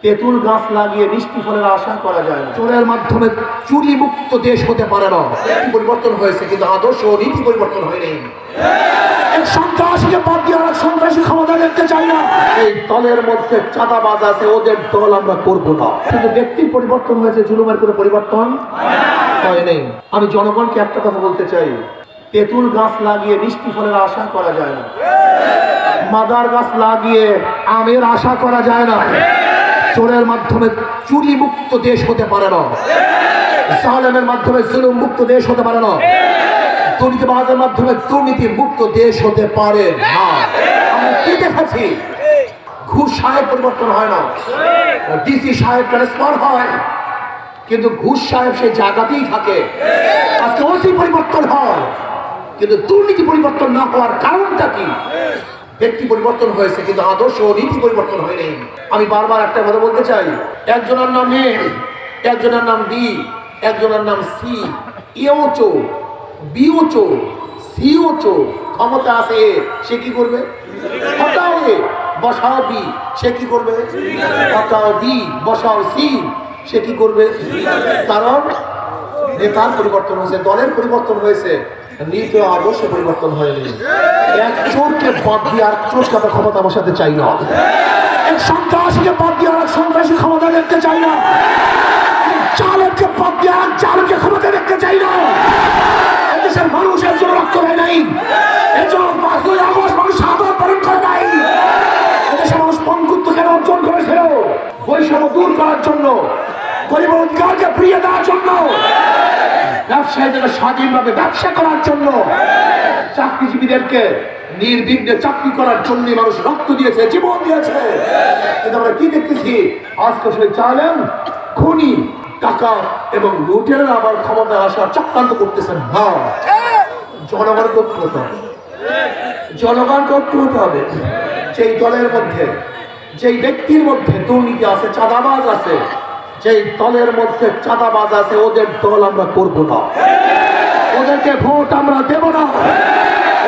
তেঁতুল গাছ লাগিয়ে মিষ্টি ফলের আশা করা যায় না। চোরের মাধ্যমে চুরি মুক্ত দেশ হতে পারে না। পরিবর্তন হয়েছে কিন্তু আদর্শ ও নীতি পরিবর্তন হয়নি। এক সন্ত্রাসীকে বাদ দিয়ে আর সন্ত্রাসী ক্ষমতা দেখতে চাই না। এই দলের মধ্যে চাঁদাবাজ আছে, ওদের দল আমরা করব না। কিন্তু ব্যক্তির পরিবর্তন হয়েছে, জুলুমের কোনো পরিবর্তন হয়নি। আমি জনগণকে একটা কথা বলতে চাই, তেঁতুল গাছ লাগিয়ে মিষ্টি ফলের আশা করা যায় না। মাদার গাছ লাগিয়ে আমের আশা করা যায় না। চোরের মাধ্যমে চুরি মুক্ত দেশ হতে পারে না। জালেমের মাধ্যমে জুলুম মুক্ত দেশ হতে পারে না। দুর্নীতিবাজের মাধ্যমে দুর্নীতি মুক্ত দেশ হতে পারে না। আমরা কি দেখেছি, ঘুষ সাহেব পরিবর্তন হয় না, ডিসি সাহেব ট্রান্সফার হয়, কিন্তু ঘুষ সাহেব সেই জায়গাতেই থাকে। আজকে ওসি পরিবর্তন হয় কিন্তু দুর্নীতি পরিবর্তন না হওয়ার কারণটা কি? ব্যক্তি পরিবর্তন হয়েছে কিন্তু আদর্শ ও নীতি পরিবর্তন হয়নি। আমি বারবার একটা কথা বলতে চাই, একজনের নাম এ, একজনের নাম বি, একজনের নাম সি। এও চো, বিও চো, সিও চো। ক্ষমতা আছে এ, সে কি করবে? হটাও এ, বসাও বি, সে কি করবে? হটাও বি, বসাও সি, সে কি করবে? কারণ নেতার পরিবর্তন হয়েছে, দলের পরিবর্তন হয়েছে, নীতি ও আদর্শ পরিবর্তন হয়নি। এক চোরকে বাদ দিয়ে আর চোরকে আমরা ক্ষমতা বসাতে চাই না। এক সন্ত্রাসীকে বাদ দিয়ে আর সন্ত্রাসী ক্ষমতা দেখতে চাই না। চালককে বাদ দিয়ে আর চালককে ক্ষমতা দেখতে চাই না। এদেশের মানুষের জন্য রক্ত হয় নাই, এজন্য 5ই আগস্ট মানুষ সাধারণ পালন করে নাই। এদেশের মানুষ বন্ধুত্ব কেন অর্জন করেছিল? বৈষম্য দূর করার জন্য, গরিবের অধিকারকে ফিরিয়ে দেওয়ার জন্য, ব্যবসায়ীদের স্বাধীনভাবে ব্যবসা করার জন্য, চাকরিজীবীদেরকে নির্বিঘ্নে চাকরি করার জন্য মানুষ রক্ত দিয়েছে, জীবন দিয়েছে। কিন্তু আমরা কি দেখতেছি, আজকে সেই চালেন খুনি টাকা এবং লুটের আবার ক্ষমতা আসার চক্রান্ত করতেছেন। না, জনগণকে ঐক্য হতে হবে, জনগণকে ঐক্য হতে হবে। যেই দলের মধ্যে, যেই ব্যক্তির মধ্যে দুর্নীতি আছে, চাঁদাবাজ আছে, যেই দলের মধ্যে চাঁদাবাজ আছে, ওদের দল আমরা করব না। ওদেরকে ভোট আমরা দেব না,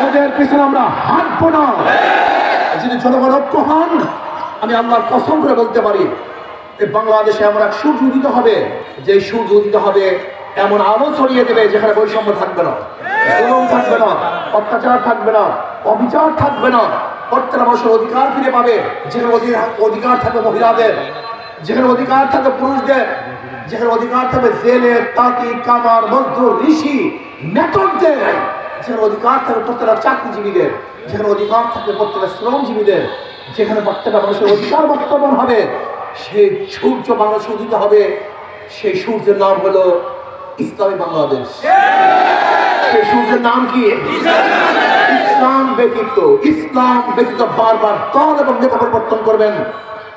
ওদের পিছনে আমরা হাঁটবো না। যদি জনগণ ঐক্য হন, আমি আল্লাহর কসম করে বলতে পারি, এই বাংলাদেশে এমন এক সূর্য উদিত হবে, যে সূর্য উদিত হবে এমন আলো ছড়িয়ে দেবে যেখানে বৈষম্য থাকবে না, জুলুম থাকবে না, অত্যাচার থাকবে না, অবিচার থাকবে না। প্রত্যেকটা মানুষের অধিকার ফিরে পাবে। যেখানে অধিকার থাকবে মহিলাদের, যেখানে অধিকার থাকবে পুরুষদের, যেখানে অধিকার থাকবে জেলের, তাঁতি, কামার, মজদুর, ঋষি, নেটকদের, যেখানে অধিকার থাকবে প্রত্যেকটা চাকরিজীবীদের, যেখানে অধিকার থাকবে প্রত্যেকটা শ্রমজীবীদের, যেখানে প্রত্যেকটা মানুষের অধিকার বর্তমান হবে, সেই সূর্য বাংলাদেশে উদিত হবে। সেই সূর্যের নাম হলো ইসলামী বাংলাদেশ। সেই সূর্যের নাম কি? ইসলাম ব্যতীত, ইসলাম ব্যতীত বারবার দল এবং নেতা পরিবর্তন করবেন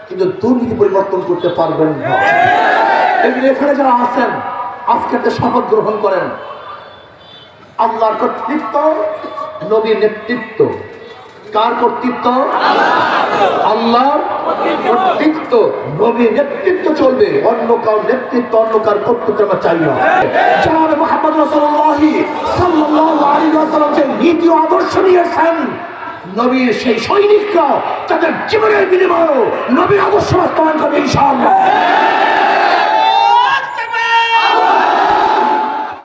কিন্তু দুর্নীতি পরিবর্তন করতে পারবেন না। এখানে যারা আছেন আজকে শপথ গ্রহণ করেন, আল্লাহর কর্তৃত্ব, নবীর নেতৃত্ব। কার কর্তৃত্ব? আল্লাহর কর্তৃত্ব, নবীর নেতৃত্ব চলবে। অন্য কার নেতৃত্ব, অন্য কার কর্তৃত্ব আমরা চাই না। জনাব মুহাম্মদ রাসূলুল্লাহ সাল্লাল্লাহু আলাইহি ওয়াসাল্লাম যে নীতি ও আদর্শ নিয়েছেন, নবীর সেই সৈনিকরা তাদের জীবনের বিনিময়ে নবীর আদর্শ বাস্তবায়ন করবে ইনশাআল্লাহ।